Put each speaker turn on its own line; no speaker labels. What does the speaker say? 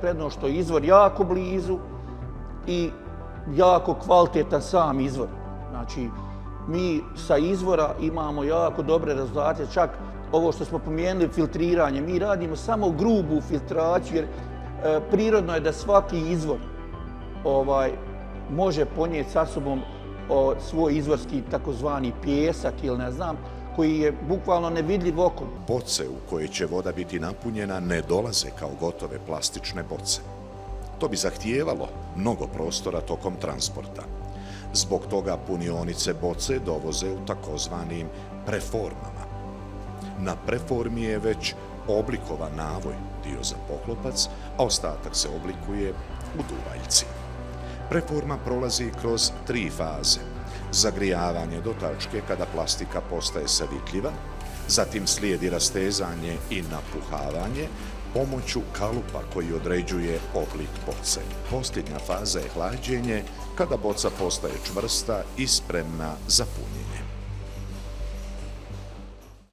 prednost što je izvor jako blizu i jako kvalitetan sam izvor. Znači, mi sa izvora imamo jako dobre rezultate, čak ovo što smo pomenuli, filtriranje, mi radimo samo grubu filtraciju, jer prirodno je da svaki izvor može ponijeti sa sobom svoj izvorski takozvani pijesak ili ne znam, koji je bukvalno nevidljiv okom.
Boce u koje će voda biti napunjena ne dolaze kao gotove plastične boce. To bi zahtijevalo mnogo prostora tokom transporta. Zbog toga punionice boce dovoze u takozvanim preformama. Na preformi je već oblikovan navoj, dio za poklopac, a ostatak se oblikuje u duvaljci. Preforma prolazi kroz 3 faze. Zagrijavanje do tačke kada plastika postaje savitljiva, zatim slijedi rastezanje i napuhavanje pomoću kalupa koji određuje oblik boce. Posljednja faza je hlađenje kada boca postaje čvrsta i spremna za punjenje.